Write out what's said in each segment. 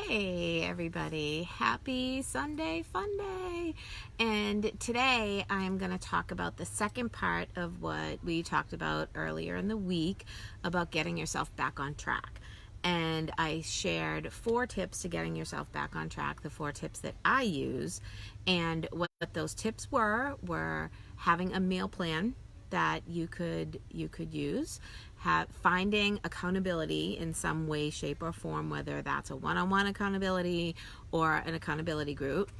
Hey everybody, happy Sunday fun day. And today I'm going to talk about the second part of what we talked about earlier in the week about getting yourself back on track. And I shared 4 tips to getting yourself back on track, the 4 tips that I use. And what those tips were having a meal plan that you could use, finding accountability in some way, shape, or form, whether that's a one-on-one accountability or an accountability group.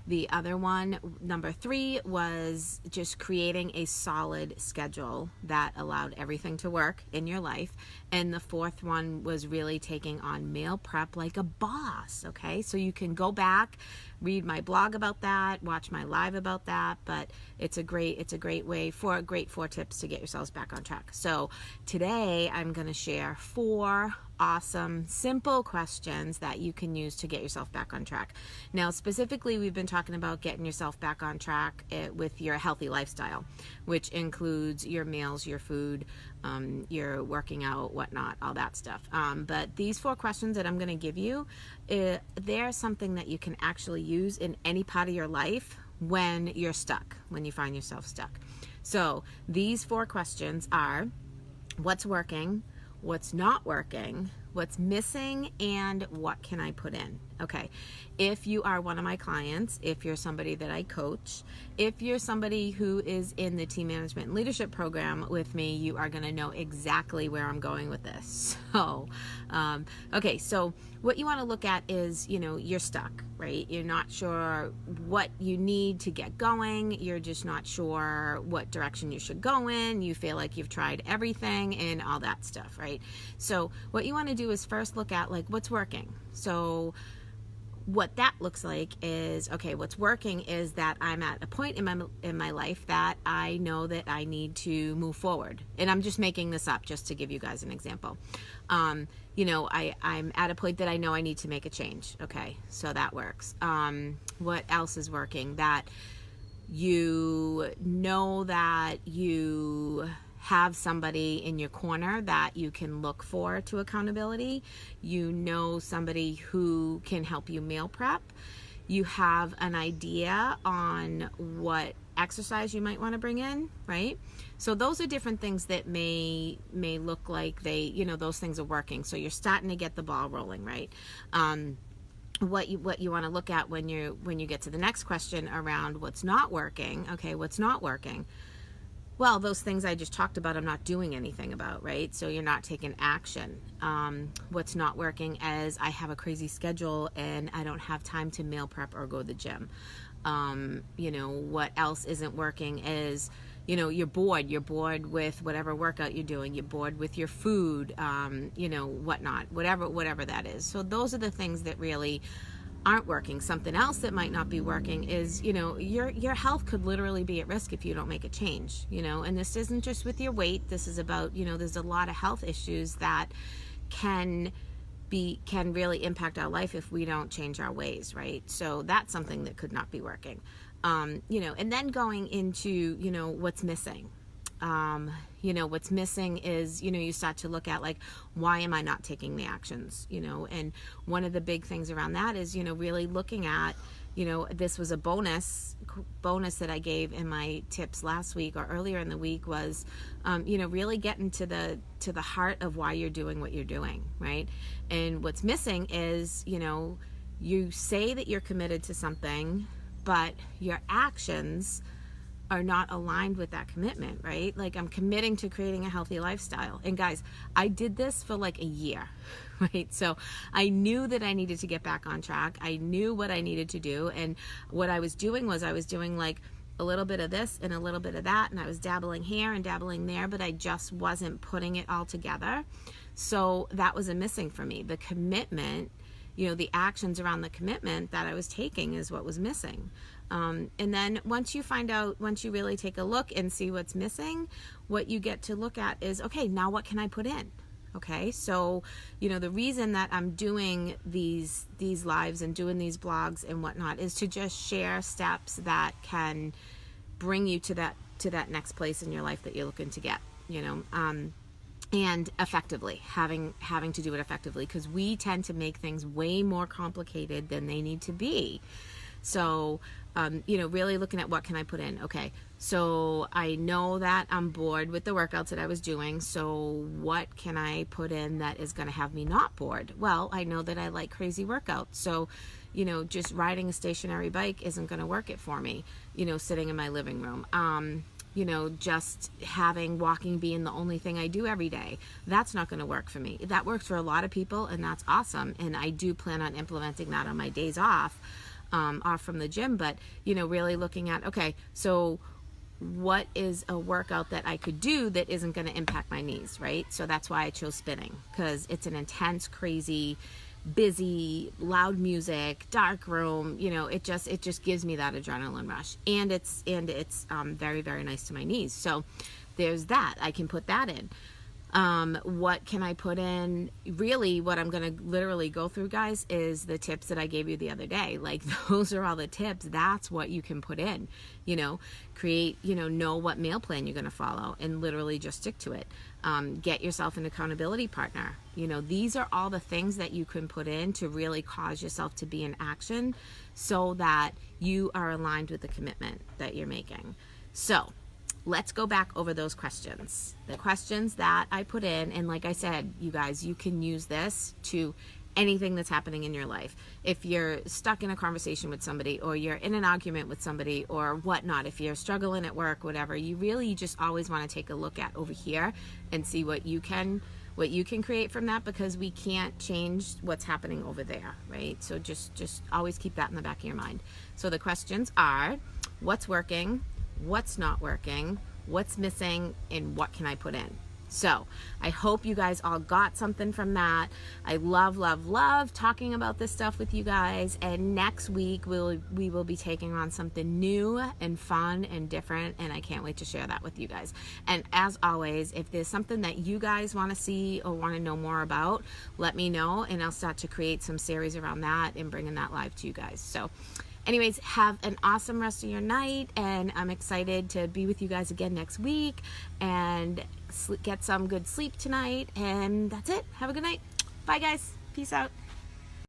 The other one, number 3, was just creating a solid schedule that allowed everything to work in your life. And the 4th one was really taking on meal prep like a boss, okay? So you can go back, read my blog about that, watch my live about that, but it's a great way for 4 tips to get yourselves back on track. So today I'm going to share 4 awesome, simple questions that you can use to get yourself back on track. Now, specifically, we've been talking about getting yourself back on track with your healthy lifestyle, which includes your meals, your food, your working out, whatnot, all that stuff. But these 4 questions that I'm going to give you, they're something that you can actually use in any part of your life when you're stuck, when you find yourself stuck. So these 4 questions are: what's working? What's not working, what's missing, and what can I put in? Okay, if you are one of my clients, if you're somebody that I coach, if you're somebody who is in the team management and leadership program with me, you are going to know exactly where I'm going with this. So, okay, so what you want to look at is, you're stuck, right? You're not sure what you need to get going. You're just not sure what direction you should go in. You feel like you've tried everything and all that stuff, right? So what you want to do is first look at what's working. So what that looks like is, okay, what's working is that I'm at a point in my life that I know that I need to move forward. And I'm just making this up just to give you guys an example. I'm at a point that I know I need to make a change. Okay, so that works. What else is working? That you know that you have somebody in your corner that you can look for to accountability. You know somebody who can help you meal prep. You have an idea on what exercise you might want to bring in, right? So those are different things that may look like those things are working. So you're starting to get the ball rolling, right? What you want to look at when you get to the next question around what's not working. Okay, what's not working? Well, those things I just talked about, I'm not doing anything about, right? So you're not taking action. What's not working is I have a crazy schedule and I don't have time to meal prep or go to the gym. What else isn't working is, you're bored. You're bored with whatever workout you're doing. You're bored with your food, whatnot, whatever that is. So those are the things that really aren't working. Something else that might not be working is, your health could literally be at risk if you don't make a change, and this isn't just with your weight. This is about, there's a lot of health issues that can really impact our life if we don't change our ways, right? So that's something that could not be working. And then going into, what's missing. What's missing is, you start to look at why am I not taking the actions, and one of the big things around that is, really looking at, this was a bonus that I gave in my tips last week or earlier in the week was, really getting to the heart of why you're doing what you're doing, right? And what's missing is, you say that you're committed to something, but your actions are not aligned with that commitment, right? I'm committing to creating a healthy lifestyle. And guys, I did this for a year, right? So I knew that I needed to get back on track. I knew what I needed to do. And what I was doing was a little bit of this and a little bit of that. And I was dabbling here and dabbling there, but I just wasn't putting it all together. So that was a missing for me. The commitment, the actions around the commitment that I was taking is what was missing. And then once you really take a look and see what's missing, what you get to look at is, okay, now what can I put in? Okay, so, the reason that I'm doing these lives and doing these blogs and whatnot is to just share steps that can bring you to that next place in your life that you're looking to get, and effectively, having to do it effectively, because we tend to make things way more complicated than they need to be. So, really looking at what can I put in. Okay, so I know that I'm bored with the workouts that I was doing, so what can I put in that is going to have me not bored? Well, I know that I like crazy workouts, so just riding a stationary bike isn't going to work it for me, sitting in my living room. Just having walking being the only thing I do every day, that's not going to work for me. That works for a lot of people, and that's awesome, and I do plan on implementing that on my days off from the gym. But really looking at, okay, so what is a workout that I could do that isn't going to impact my knees, right? So that's why I chose spinning, because it's an intense, crazy, busy, loud music, dark room. It just gives me that adrenaline rush, and it's very, very nice to my knees. So there's that. I can put that in. What can I put in? Really, what I'm going to literally go through, guys, is the tips that I gave you the other day. Like, those are all the tips. That's what you can put in. Create, know what meal plan you're going to follow, and literally just stick to it. Get yourself an accountability partner. These are all the things that you can put in to really cause yourself to be in action, so that you are aligned with the commitment that you're making. So let's go back over those questions. The questions that I put in, and like I said, you guys, you can use this to anything that's happening in your life. If you're stuck in a conversation with somebody, or you're in an argument with somebody, or whatnot, if you're struggling at work, whatever, you really just always want to take a look at over here and see what you can create from that, because we can't change what's happening over there, right? So just always keep that in the back of your mind. So the questions are: what's working, what's not working, what's missing, and what can I put in? So I hope you guys all got something from that. I love talking about this stuff with you guys. And next week we will be taking on something new and fun and different, and I can't wait to share that with you guys. And as always, if there's something that you guys want to see or want to know more about, let me know, and I'll start to create some series around that and bringing that live to you guys. So anyways, have an awesome rest of your night, and I'm excited to be with you guys again next week, and get some good sleep tonight, and that's it. Have a good night. Bye, guys. Peace out.